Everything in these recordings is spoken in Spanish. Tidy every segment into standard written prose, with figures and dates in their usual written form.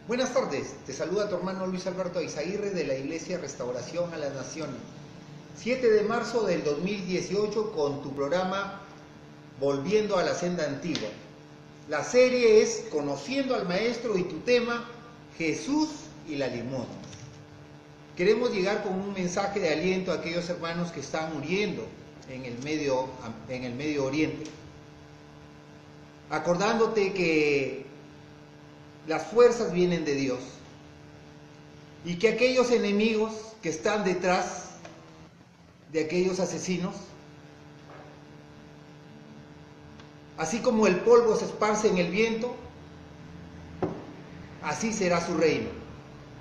Buenas tardes, te saluda tu hermano Luis Alberto Aizaguirre de la Iglesia Restauración a las Naciones. 7 de marzo del 2018 con tu programa Volviendo a la Senda Antigua. La serie es Conociendo al Maestro y tu tema Jesús y la limosna. Queremos llegar con un mensaje de aliento a aquellos hermanos que están muriendo en el Medio Oriente. Acordándote que las fuerzas vienen de Dios y que aquellos enemigos que están detrás de aquellos asesinos, así como el polvo se esparce en el viento, así será su reino.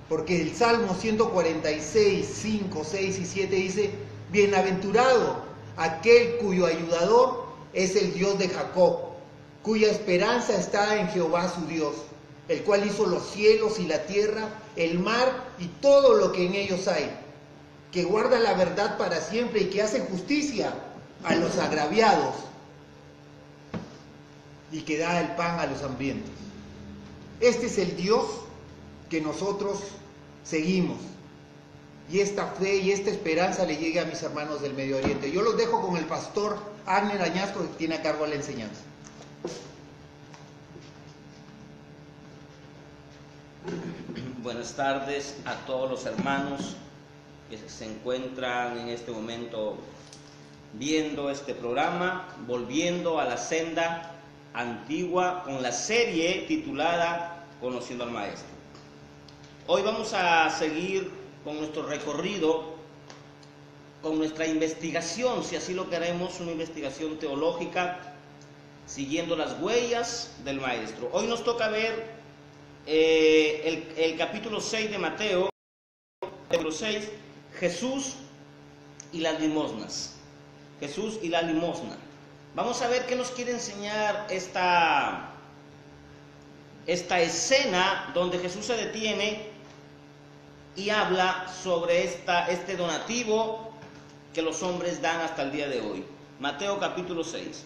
Porque el Salmo 146, 5, 6 y 7 dice: bienaventurado aquel cuyo ayudador es el Dios de Jacob, cuya esperanza está en Jehová su Dios, el cual hizo los cielos y la tierra, el mar y todo lo que en ellos hay, que guarda la verdad para siempre y que hace justicia a los agraviados y que da el pan a los hambrientos. Este es el Dios que nosotros seguimos, y esta fe y esta esperanza le llegue a mis hermanos del Medio Oriente. Yo los dejo con el pastor Agner Añasco, que tiene a cargo la enseñanza. Buenas tardes a todos los hermanos que se encuentran en este momento viendo este programa, Volviendo a la Senda Antigua, con la serie titulada Conociendo al Maestro. Hoy vamos a seguir con nuestro recorrido, con nuestra investigación, si así lo queremos, una investigación teológica, siguiendo las huellas del Maestro. Hoy nos toca ver el capítulo 6 de Mateo, capítulo 6, Jesús y las limosnas. Jesús y la limosna. Vamos a ver qué nos quiere enseñar esta escena donde Jesús se detiene y habla sobre este donativo que los hombres dan hasta el día de hoy. Mateo capítulo 6.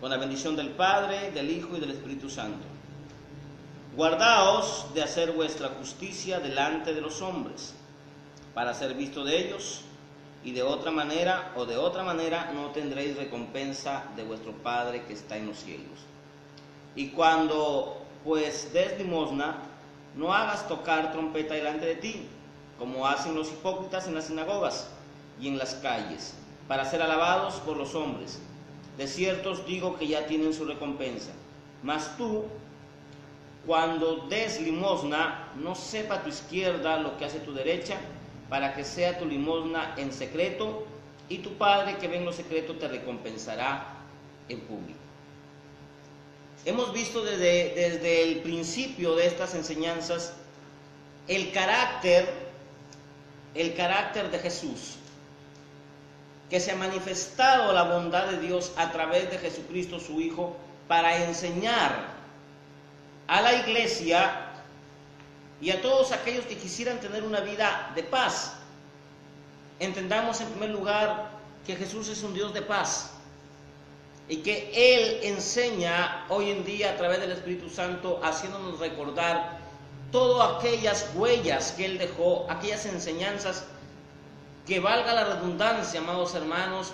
Con la bendición del Padre, del Hijo y del Espíritu Santo. Guardaos de hacer vuestra justicia delante de los hombres, para ser visto de ellos, y de otra manera no tendréis recompensa de vuestro Padre que está en los cielos. Y cuando pues des limosna, no hagas tocar trompeta delante de ti, como hacen los hipócritas en las sinagogas y en las calles, para ser alabados por los hombres. De cierto os digo que ya tienen su recompensa. Mas tú, cuando des limosna, no sepa tu izquierda lo que hace tu derecha, para que sea tu limosna en secreto, y tu Padre que ve en lo secreto te recompensará en público. Hemos visto desde el principio de estas enseñanzas el carácter de Jesús, que se ha manifestado la bondad de Dios a través de Jesucristo su Hijo para enseñar a la iglesia y a todos aquellos que quisieran tener una vida de paz. Entendamos en primer lugar que Jesús es un Dios de paz y que Él enseña hoy en día a través del Espíritu Santo, haciéndonos recordar todas aquellas huellas que Él dejó, aquellas enseñanzas que, valga la redundancia, amados hermanos,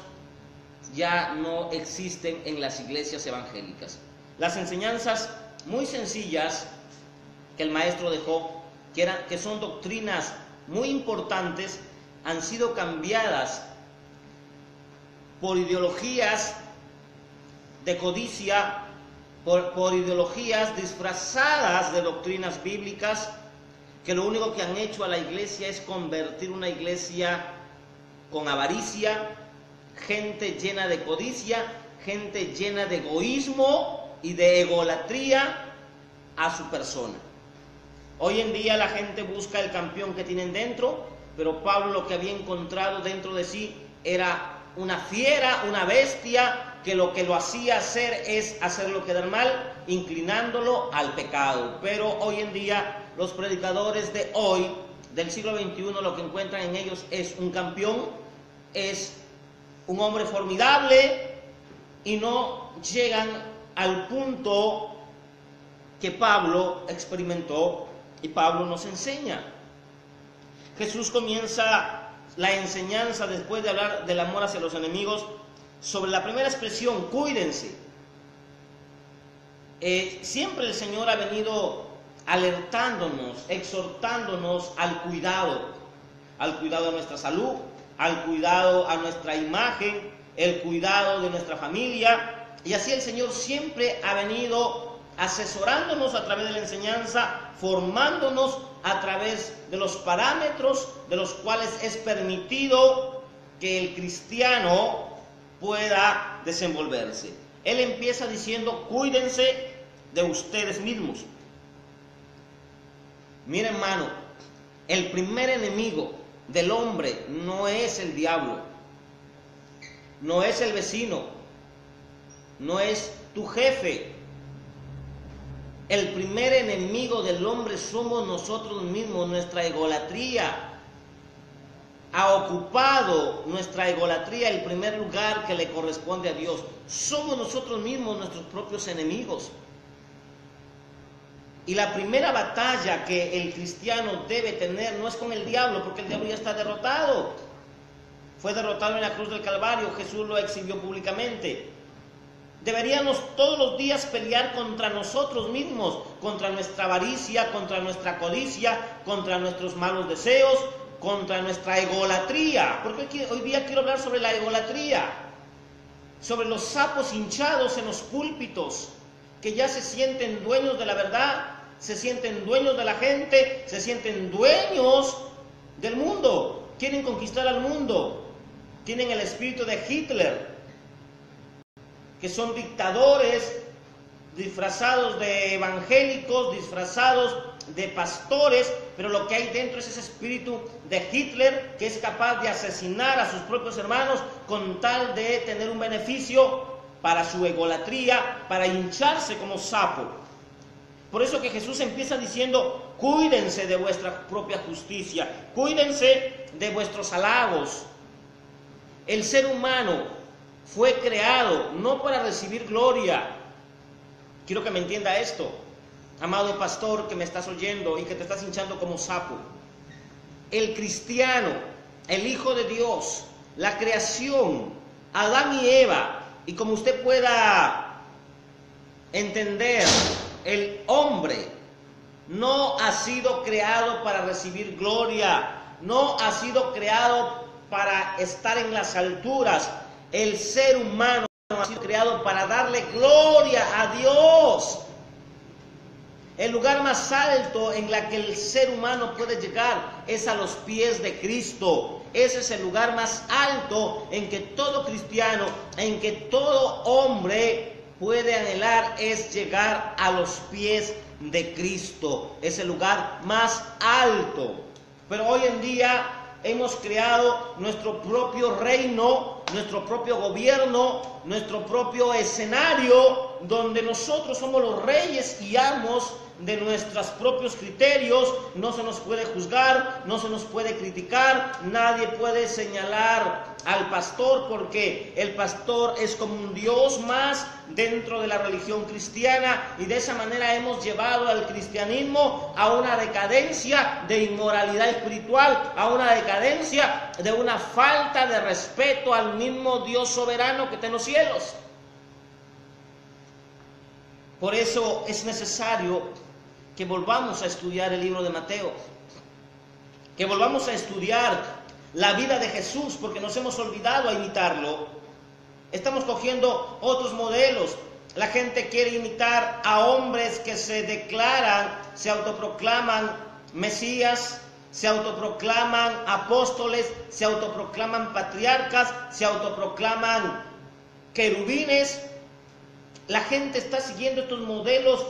ya no existen en las iglesias evangélicas. Las enseñanzas muy sencillas que el Maestro dejó, que son doctrinas muy importantes, han sido cambiadas por ideologías de codicia, por ideologías disfrazadas de doctrinas bíblicas, que lo único que han hecho a la iglesia es convertir una iglesia con avaricia, gente llena de codicia, gente llena de egoísmo y de egolatría a su persona. Hoy en día la gente busca el campeón que tienen dentro, pero Pablo lo que había encontrado dentro de sí era una fiera, una bestia, que lo hacía hacer es hacerlo quedar mal, inclinándolo al pecado. Pero hoy en día los predicadores de hoy, del siglo XXI, lo que encuentran en ellos es un campeón, es un hombre formidable, y no llegan al punto que Pablo experimentó y Pablo nos enseña. Jesús comienza la enseñanza después de hablar del amor hacia los enemigos sobre la primera expresión, cuídense. Siempre el Señor ha venido alertándonos, exhortándonos al cuidado de nuestra salud, al cuidado a nuestra imagen, el cuidado de nuestra familia. Y así el Señor siempre ha venido asesorándonos a través de la enseñanza, formándonos a través de los parámetros de los cuales es permitido que el cristiano pueda desenvolverse. Él empieza diciendo, cuídense de ustedes mismos. Mira, hermano, el primer enemigo del hombre no es el diablo, no es el vecino, no es tu jefe. El primer enemigo del hombre somos nosotros mismos. Nuestra egolatría ha ocupado, nuestra egolatría, el primer lugar que le corresponde a Dios. Somos nosotros mismos nuestros propios enemigos. Y la primera batalla que el cristiano debe tener no es con el diablo, porque el diablo ya está derrotado. Fue derrotado en la cruz del Calvario, Jesús lo exhibió públicamente. Deberíamos todos los días pelear contra nosotros mismos, contra nuestra avaricia, contra nuestra codicia, contra nuestros malos deseos, contra nuestra egolatría. Porque hoy día quiero hablar sobre la egolatría, sobre los sapos hinchados en los púlpitos, que ya se sienten dueños de la verdad, se sienten dueños de la gente, se sienten dueños del mundo, quieren conquistar al mundo, tienen el espíritu de Hitler, que son dictadores disfrazados de evangélicos, disfrazados de pastores, pero lo que hay dentro es ese espíritu de Hitler, que es capaz de asesinar a sus propios hermanos con tal de tener un beneficio para su egolatría, para hincharse como sapo. Por eso que Jesús empieza diciendo, cuídense de vuestra propia justicia, cuídense de vuestros halagos. El ser humano fue creado no para recibir gloria. Quiero que me entienda esto, amado pastor que me estás oyendo y que te estás hinchando como sapo. El cristiano, el Hijo de Dios, la creación, Adán y Eva, y como usted pueda entender, el hombre no ha sido creado para recibir gloria, no ha sido creado para estar en las alturas. El ser humano ha sido creado para darle gloria a Dios. El lugar más alto en la que el ser humano puede llegar es a los pies de Cristo. Ese es el lugar más alto en que todo cristiano, en que todo hombre puede anhelar, es llegar a los pies de Cristo. Es el lugar más alto. Pero hoy en día hemos creado nuestro propio reino, nuestro propio gobierno, nuestro propio escenario, donde nosotros somos los reyes y amos de nuestros propios criterios. No se nos puede juzgar, no se nos puede criticar, nadie puede señalar al pastor, porque el pastor es como un dios más dentro de la religión cristiana, y de esa manera hemos llevado al cristianismo a una decadencia de inmoralidad espiritual, a una decadencia de una falta de respeto al mismo Dios soberano que está en los cielos. Por eso es necesario que volvamos a estudiar el libro de Mateo, que volvamos a estudiar la vida de Jesús, porque nos hemos olvidado a imitarlo. Estamos cogiendo otros modelos. La gente quiere imitar a hombres que se declaran, se autoproclaman Mesías, se autoproclaman apóstoles, se autoproclaman patriarcas, se autoproclaman querubines. La gente está siguiendo estos modelos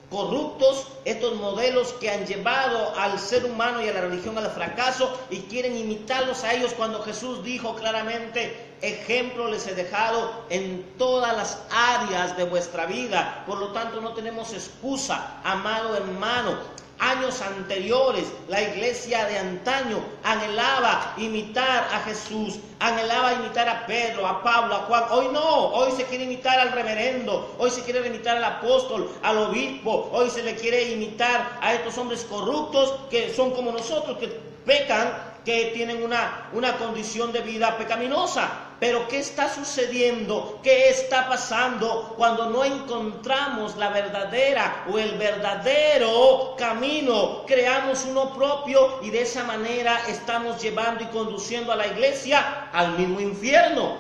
corruptos, estos modelos que han llevado al ser humano y a la religión al fracaso, y quieren imitarlos a ellos, cuando Jesús dijo claramente: ejemplo les he dejado en todas las áreas de vuestra vida. Por lo tanto, no tenemos excusa, amado hermano. años anteriores, la iglesia de antaño anhelaba imitar a Jesús, anhelaba imitar a Pedro, a Pablo, a Juan. Hoy no, hoy se quiere imitar al reverendo, hoy se quiere imitar al apóstol, al obispo, hoy se le quiere imitar a estos hombres corruptos que son como nosotros, que pecan, que tienen una condición de vida pecaminosa. Pero ¿qué está sucediendo? ¿Qué está pasando cuando no encontramos la verdadera o el verdadero camino? Creamos uno propio y de esa manera estamos llevando y conduciendo a la iglesia al mismo infierno.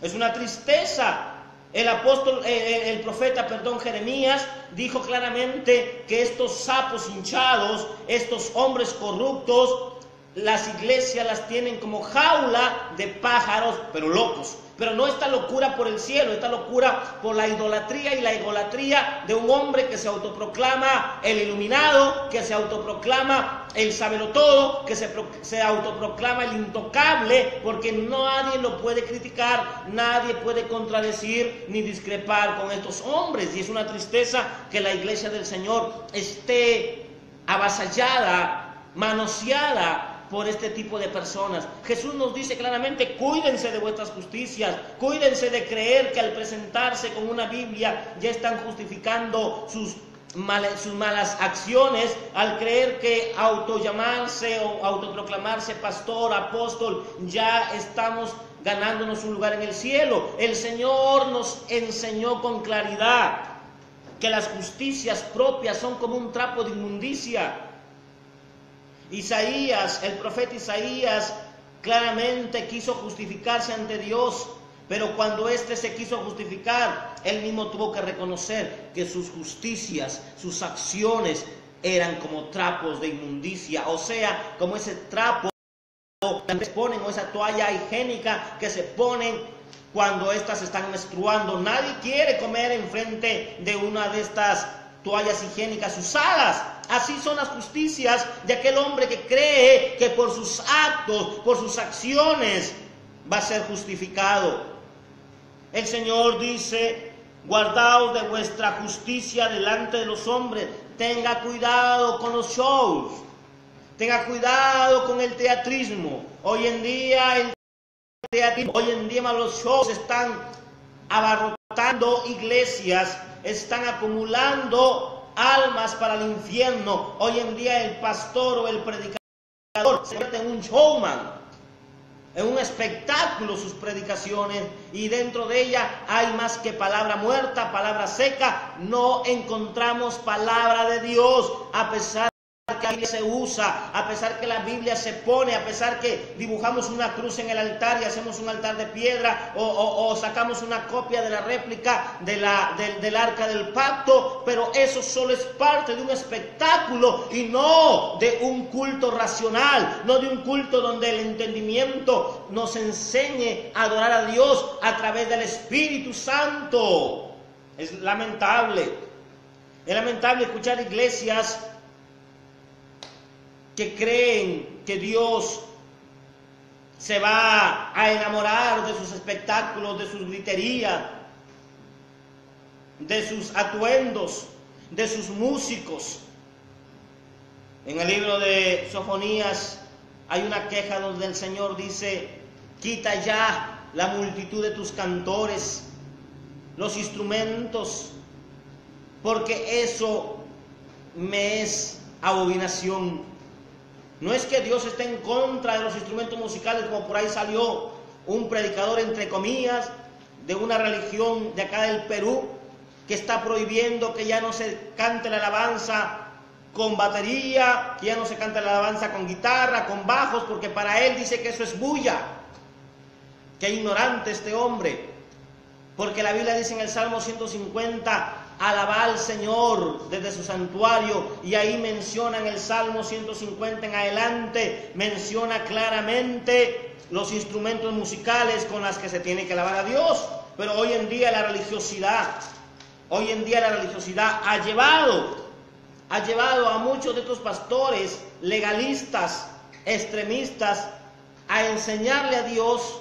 Es una tristeza. El profeta Jeremías dijo claramente que estos sapos hinchados, estos hombres corruptos, las iglesias las tienen como jaula de pájaros, pero locos. Pero no esta locura por el cielo, esta locura por la idolatría y la egolatría de un hombre que se autoproclama el iluminado, que se autoproclama el sabelotodo, que se autoproclama el intocable, porque nadie lo puede criticar, nadie puede contradecir ni discrepar con estos hombres. Y es una tristeza que la iglesia del Señor esté avasallada, manoseada por este tipo de personas. Jesús nos dice claramente: cuídense de vuestras justicias, cuídense de creer que al presentarse con una Biblia ya están justificando sus malas acciones, al creer que autollamarse o autoproclamarse pastor, apóstol, ya estamos ganándonos un lugar en el cielo. El Señor nos enseñó con claridad que las justicias propias son como un trapo de inmundicia. El profeta Isaías claramente quiso justificarse ante Dios, pero cuando éste se quiso justificar, él mismo tuvo que reconocer que sus justicias, sus acciones eran como trapos de inmundicia, o sea, como ese trapo que se ponen, o esa toalla higiénica que se ponen cuando éstas están menstruando. Nadie quiere comer enfrente de una de estas toallas higiénicas usadas. Así son las justicias de aquel hombre que cree que por sus actos, por sus acciones, va a ser justificado. El Señor dice: guardaos de vuestra justicia delante de los hombres. Tenga cuidado con los shows, tenga cuidado con el teatrismo. Hoy en día los shows están abarrotando iglesias, están acumulando almas para el infierno. Hoy en día el pastor o el predicador se convierte en un showman, en un espectáculo sus predicaciones, y dentro de ella hay más que palabra muerta, palabra seca. No encontramos palabra de Dios, a pesar que la Biblia se usa, a pesar que la Biblia se pone, a pesar que dibujamos una cruz en el altar y hacemos un altar de piedra, o sacamos una copia de la réplica del arca del pacto. Pero eso solo es parte de un espectáculo y no de un culto racional, no de un culto donde el entendimiento nos enseñe a adorar a Dios a través del Espíritu Santo. Es lamentable escuchar iglesias que creen que Dios se va a enamorar de sus espectáculos, de sus griterías, de sus atuendos, de sus músicos. En el libro de Sofonías hay una queja donde el Señor dice: quita ya la multitud de tus cantores, los instrumentos, porque eso me es abominación. No es que Dios esté en contra de los instrumentos musicales, como por ahí salió un predicador, entre comillas, de una religión de acá del Perú, que está prohibiendo que ya no se cante la alabanza con batería, que ya no se cante la alabanza con guitarra, con bajos, porque para él dice que eso es bulla. Qué ignorante este hombre, porque la Biblia dice en el Salmo 150: alaba al Señor desde su santuario, y ahí menciona en el Salmo 150 en adelante, menciona claramente los instrumentos musicales con los que se tiene que alabar a Dios. Pero hoy en día la religiosidad ha llevado a muchos de estos pastores legalistas, extremistas, a enseñarle a Dios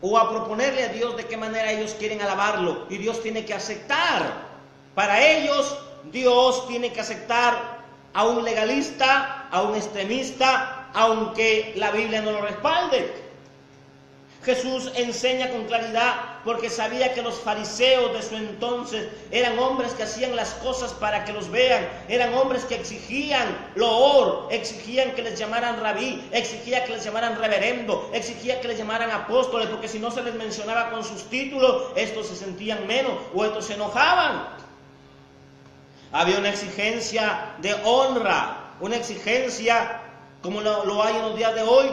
o a proponerle a Dios de qué manera ellos quieren alabarlo, y Dios tiene que aceptar. Para ellos, Dios tiene que aceptar a un legalista, a un extremista, aunque la Biblia no lo respalde. Jesús enseña con claridad porque sabía que los fariseos de su entonces eran hombres que hacían las cosas para que los vean, eran hombres que exigían loor, exigían que les llamaran rabí, exigían que les llamaran reverendo, exigían que les llamaran apóstoles, porque si no se les mencionaba con sus títulos, estos se sentían menos o estos se enojaban. Había una exigencia de honra, una exigencia como lo hay en los días de hoy.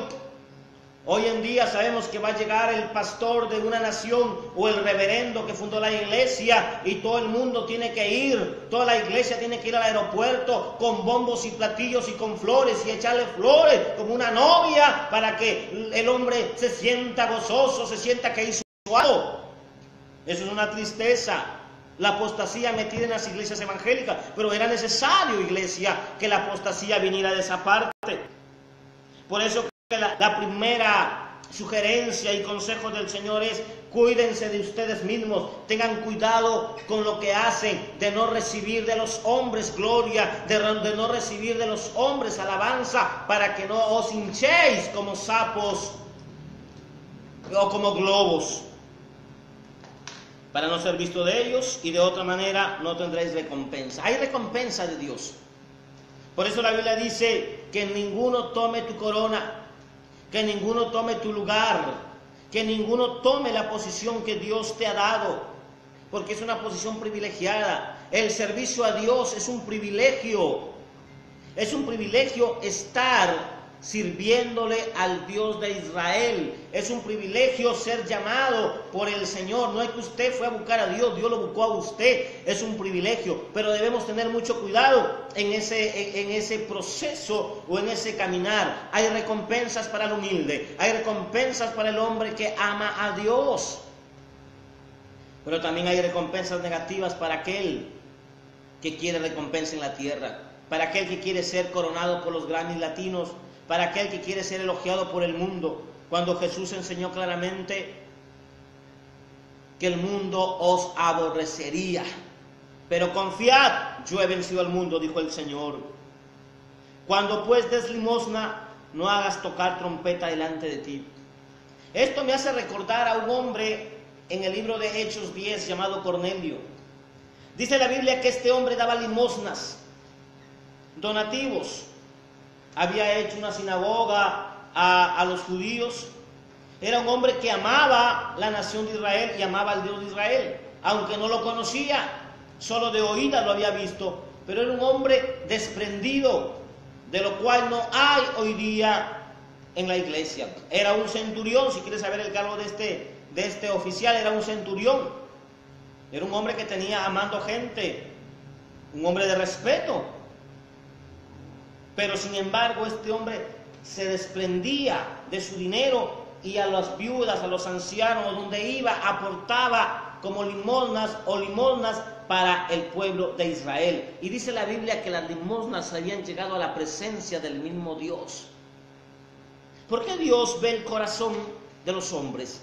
Hoy en día sabemos que va a llegar el pastor de una nación o el reverendo que fundó la iglesia y todo el mundo tiene que ir, toda la iglesia tiene que ir al aeropuerto con bombos y platillos y con flores y echarle flores como una novia para que el hombre se sienta gozoso, se sienta que hizo algo. Eso es una tristeza, la apostasía metida en las iglesias evangélicas, pero era necesario, iglesia, que la apostasía viniera de esa parte. Por eso la primera sugerencia y consejo del Señor es: cuídense de ustedes mismos, tengan cuidado con lo que hacen, de no recibir de los hombres gloria, de no recibir de los hombres alabanza, para que no os hinchéis como sapos o como globos, para no ser visto de ellos, y de otra manera no tendréis recompensa. Hay recompensa de Dios. Por eso la Biblia dice que ninguno tome tu corona, que ninguno tome tu lugar, que ninguno tome la posición que Dios te ha dado, porque es una posición privilegiada. El servicio a Dios es un privilegio estar sirviéndole al Dios de Israel. Es un privilegio ser llamado por el Señor. No es que usted fue a buscar a Dios, Dios lo buscó a usted. Es un privilegio, pero debemos tener mucho cuidado en ese proceso o en ese caminar. Hay recompensas para el humilde, hay recompensas para el hombre que ama a Dios, pero también hay recompensas negativas para aquel que quiere recompensa en la tierra, para aquel que quiere ser coronado por los Grammys latinos, para aquel que quiere ser elogiado por el mundo, cuando Jesús enseñó claramente que el mundo os aborrecería. Pero confiad, yo he vencido al mundo, dijo el Señor. Cuando pues des limosna, no hagas tocar trompeta delante de ti. Esto me hace recordar a un hombre en el libro de Hechos 10 llamado Cornelio. Dice la Biblia que este hombre daba limosnas, donativos. Había hecho una sinagoga a los judíos. Era un hombre que amaba la nación de Israel y amaba al Dios de Israel, aunque no lo conocía, solo de oídas lo había visto, pero era un hombre desprendido, de lo cual no hay hoy día en la iglesia. Era un centurión, si quieres saber el cargo de este oficial, era un centurión. Era un hombre que tenía amando gente, un hombre de respeto. Pero sin embargo este hombre se desprendía de su dinero y a las viudas, a los ancianos, donde iba, aportaba como limosnas para el pueblo de Israel. Y dice la Biblia que las limosnas habían llegado a la presencia del mismo Dios. ¿Por qué Dios ve el corazón de los hombres?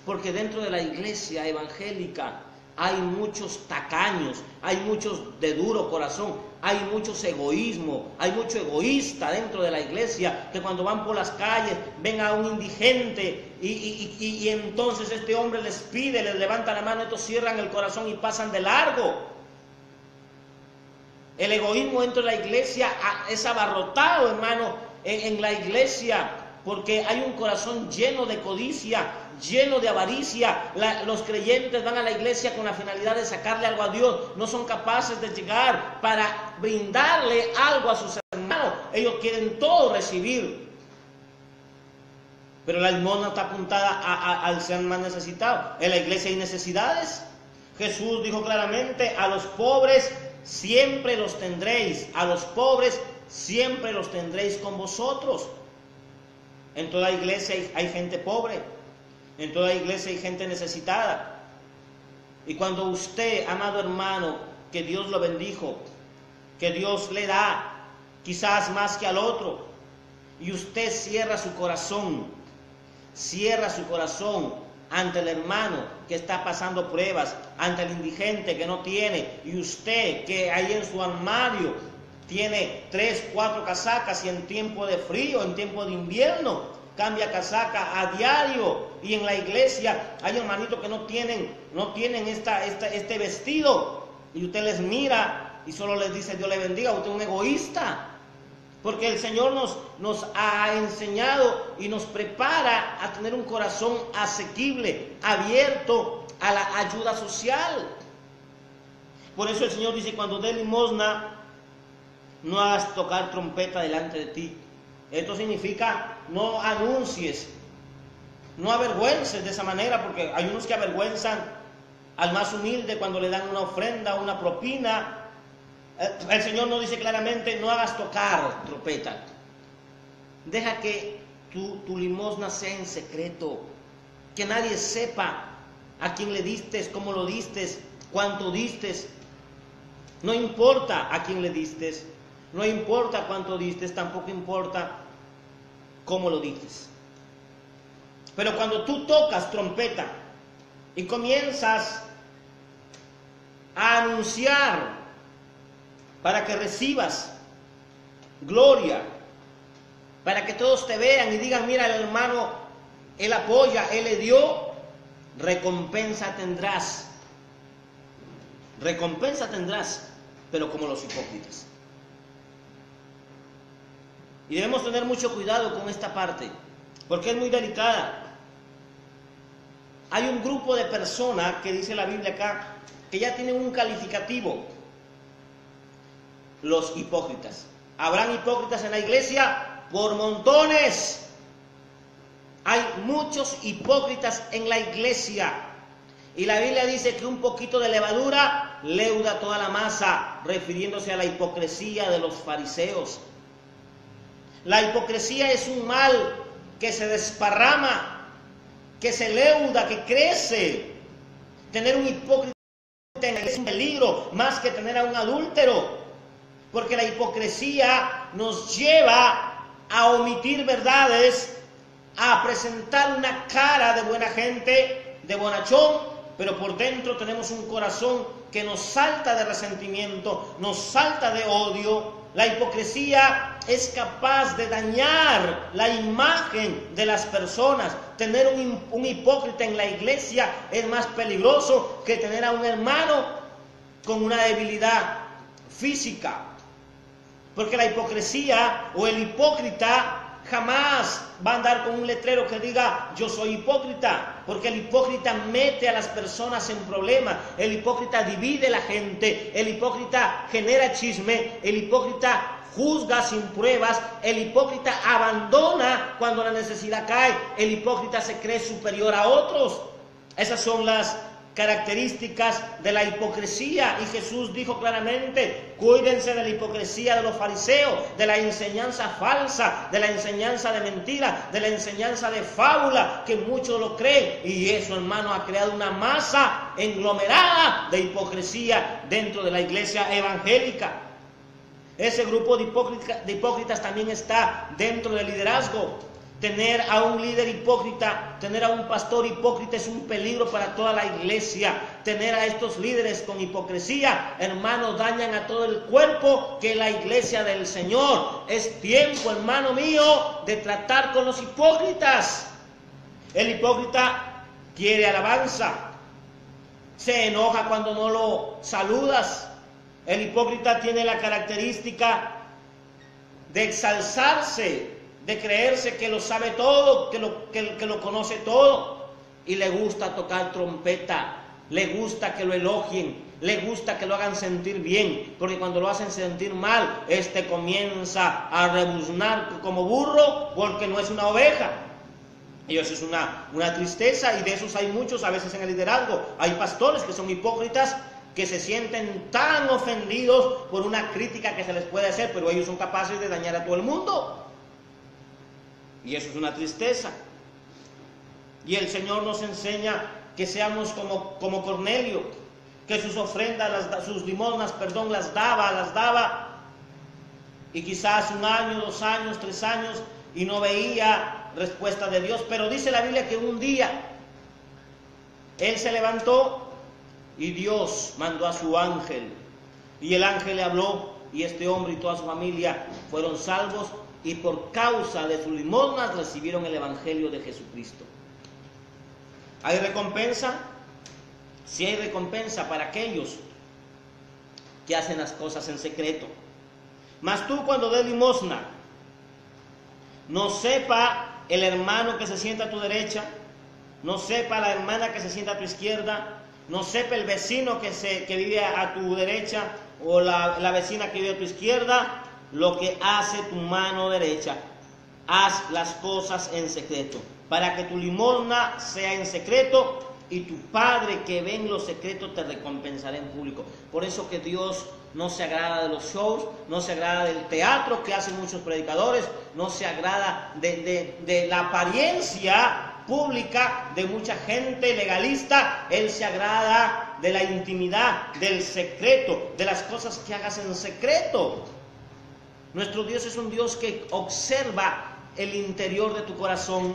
Porque dentro de la iglesia evangélica hay muchos tacaños, hay muchos de duro corazón, hay muchos egoísmo, hay mucho egoísta dentro de la iglesia, que cuando van por las calles ven a un indigente y entonces este hombre les pide, les levanta la mano, estos cierran el corazón y pasan de largo. El egoísmo dentro de la iglesia es abarrotado, hermano, en la iglesia, porque hay un corazón lleno de codicia, lleno de avaricia. Los creyentes van a la iglesia con la finalidad de sacarle algo a Dios, no son capaces de llegar para brindarle algo a sus hermanos. Ellos quieren todo recibir, pero la limosna está apuntada al ser más necesitado. En la iglesia hay necesidades. Jesús dijo claramente: a los pobres siempre los tendréis, a los pobres siempre los tendréis con vosotros. En toda iglesia hay gente pobre, en toda iglesia hay gente necesitada. Y cuando usted, amado hermano, que Dios lo bendijo, que Dios le da, quizás más que al otro, y usted cierra su corazón ante el hermano que está pasando pruebas, ante el indigente que no tiene, y usted que ahí en su armario tiene 3, 4 casacas, y en tiempo de frío, en tiempo de invierno, cambia casaca a diario. Y en la iglesia hay hermanitos que no tienen este vestido, y usted les mira y solo les dice Dios le bendiga. Usted es un egoísta, porque el Señor nos ha enseñado y nos prepara a tener un corazón asequible, abierto a la ayuda social. Por eso el Señor dice: cuando dé limosna, no hagas tocar trompeta delante de ti. Esto significa no anuncies, no avergüences de esa manera, porque hay unos que avergüenzan al más humilde cuando le dan una ofrenda, una propina. El Señor nos dice claramente: no hagas tocar trompeta. Deja que tu limosna sea en secreto, que nadie sepa a quién le diste, cómo lo diste, cuánto diste. No importa a quién le diste, no importa cuánto diste, tampoco importa cómo lo diste. Pero cuando tú tocas trompeta y comienzas a anunciar para que recibas gloria, para que todos te vean y digan: mira, el hermano, él apoya, él le dio, recompensa tendrás. Recompensa tendrás, pero como los hipócritas. Y debemos tener mucho cuidado con esta parte, porque es muy delicada. Hay un grupo de personas que dice la Biblia acá, que ya tienen un calificativo: los hipócritas. Habrán hipócritas en la iglesia por montones. Hay muchos hipócritas en la iglesia. Y la Biblia dice que un poquito de levadura leuda toda la masa, refiriéndose a la hipocresía de los fariseos. La hipocresía es un mal que se desparrama, que se leuda, que crece. Tener un hipócrita es un peligro más que tener a un adúltero, porque la hipocresía nos lleva a omitir verdades, a presentar una cara de buena gente, de bonachón, pero por dentro tenemos un corazón que nos salta de resentimiento, nos salta de odio. La hipocresía es capaz de dañar la imagen de las personas. Tener un hipócrita en la iglesia es más peligroso que tener a un hermano con una debilidad física. Porque la hipocresía o el hipócrita jamás va a andar con un letrero que diga: yo soy hipócrita, porque el hipócrita mete a las personas en problemas, el hipócrita divide a la gente, el hipócrita genera chisme, el hipócrita juzga sin pruebas, el hipócrita abandona cuando la necesidad cae, el hipócrita se cree superior a otros. Esas son las características de la hipocresía, y Jesús dijo claramente: cuídense de la hipocresía de los fariseos, de la enseñanza falsa, de la enseñanza de mentira, de la enseñanza de fábula, que muchos lo creen, y eso, hermano, ha creado una masa englomerada de hipocresía dentro de la iglesia evangélica. Ese grupo de hipócritas también está dentro del liderazgo. Tener a un líder hipócrita, tener a un pastor hipócrita es un peligro para toda la iglesia. Tener a estos líderes con hipocresía, hermanos, dañan a todo el cuerpo que es la iglesia del Señor. Es tiempo, hermano mío, de tratar con los hipócritas. El hipócrita quiere alabanza, se enoja cuando no lo saludas. El hipócrita tiene la característica de exalzarse, de creerse que lo sabe todo, que lo conoce todo, y le gusta tocar trompeta, le gusta que lo elogien, le gusta que lo hagan sentir bien, porque cuando lo hacen sentir mal, comienza a rebuznar como burro, porque no es una oveja. Y eso es una tristeza, y de esos hay muchos a veces en el liderazgo. Hay pastores que son hipócritas, que se sienten tan ofendidos por una crítica que se les puede hacer, pero ellos son capaces de dañar a todo el mundo. Y eso es una tristeza. Y el Señor nos enseña que seamos como Cornelio, que sus ofrendas, sus limosnas, las daba, y quizás 1 año, 2 años, 3 años, y no veía respuesta de Dios. Pero dice la Biblia que un día él se levantó y Dios mandó a su ángel, y el ángel le habló y este hombre y toda su familia fueron salvos y por causa de sus limosnas recibieron el Evangelio de Jesucristo. ¿Hay recompensa? Sí hay recompensa para aquellos que hacen las cosas en secreto. Mas tú, cuando des limosna, no sepa el hermano que se sienta a tu derecha, no sepa la hermana que se sienta a tu izquierda, no sepa el vecino que vive a tu derecha o la vecina que vive a tu izquierda, lo que hace tu mano derecha. Haz las cosas en secreto, para que tu limosna sea en secreto, y tu Padre que ve en lo secreto te recompensará en público. Por eso que Dios no se agrada de los shows, no se agrada del teatro que hacen muchos predicadores, no se agrada de la apariencia pública de mucha gente legalista. Él se agrada de la intimidad, del secreto, de las cosas que hagas en secreto. Nuestro Dios es un Dios que observa el interior de tu corazón,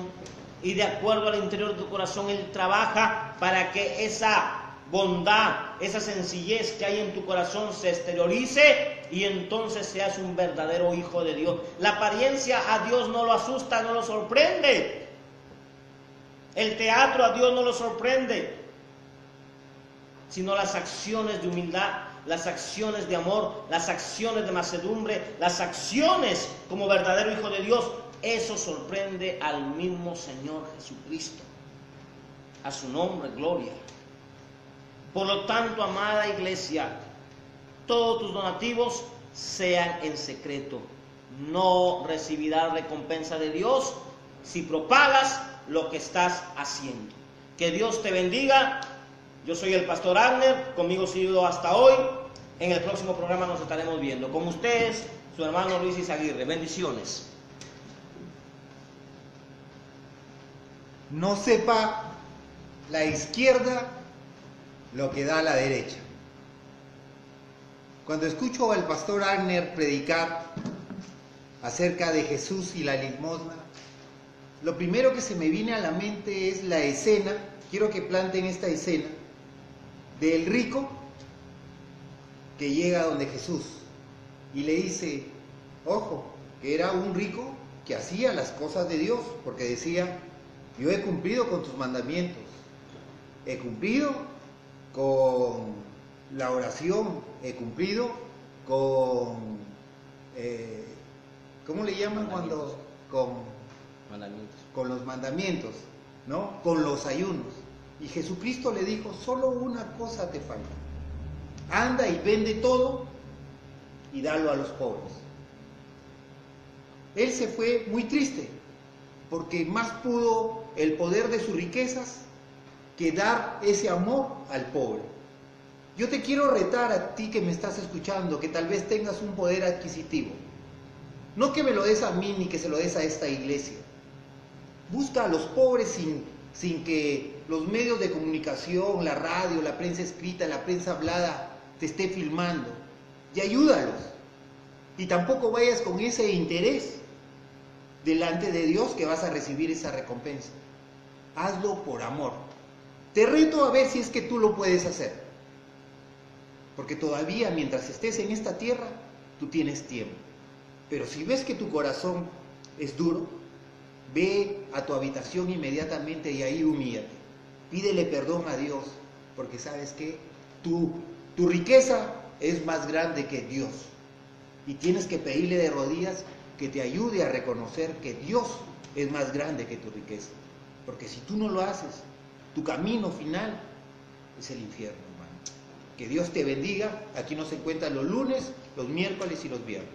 y de acuerdo al interior de tu corazón Él trabaja para que esa bondad, esa sencillez que hay en tu corazón se exteriorice y entonces seas un verdadero hijo de Dios. La apariencia a Dios no lo asusta, no lo sorprende. El teatro a Dios no lo sorprende, sino las acciones de humildad, las acciones de amor, las acciones de mansedumbre, las acciones como verdadero hijo de Dios. Eso sorprende al mismo Señor Jesucristo. A su nombre, gloria. Por lo tanto, amada iglesia, todos tus donativos sean en secreto. No recibirás recompensa de Dios si propagas lo que estás haciendo. Que Dios te bendiga. Yo soy el pastor Abner, conmigo ha sido hasta hoy. En el próximo programa nos estaremos viendo. Con ustedes, su hermano Luis Izaguirre. Bendiciones. No sepa la izquierda lo que da la derecha. Cuando escucho al pastor Abner predicar acerca de Jesús y la limosna, lo primero que se me viene a la mente es la escena, quiero que planten esta escena, del rico que llega donde Jesús y le dice, ojo, que era un rico que hacía las cosas de Dios, porque decía, yo he cumplido con tus mandamientos, he cumplido con la oración, he cumplido con, ¿cómo le llaman cuando? Con los mandamientos, ¿no? Con los ayunos. Y Jesucristo le dijo, solo una cosa te falta, anda y vende todo y dalo a los pobres. Él se fue muy triste, porque más pudo el poder de sus riquezas que dar ese amor al pobre. Yo te quiero retar a ti que me estás escuchando, que tal vez tengas un poder adquisitivo. No que me lo des a mí ni que se lo des a esta iglesia. Busca a los pobres sin que los medios de comunicación, la radio, la prensa escrita, la prensa hablada te esté filmando. Y ayúdalos. Y tampoco vayas con ese interés delante de Dios que vas a recibir esa recompensa. Hazlo por amor. Te reto a ver si es que tú lo puedes hacer. Porque todavía mientras estés en esta tierra, tú tienes tiempo. Pero si ves que tu corazón es duro, ve a tu habitación inmediatamente y ahí humíllate. Pídele perdón a Dios, porque sabes que tu riqueza es más grande que Dios. Y tienes que pedirle de rodillas que te ayude a reconocer que Dios es más grande que tu riqueza. Porque si tú no lo haces, tu camino final es el infierno, hermano. Que Dios te bendiga. Aquí nos encuentran los lunes, los miércoles y los viernes.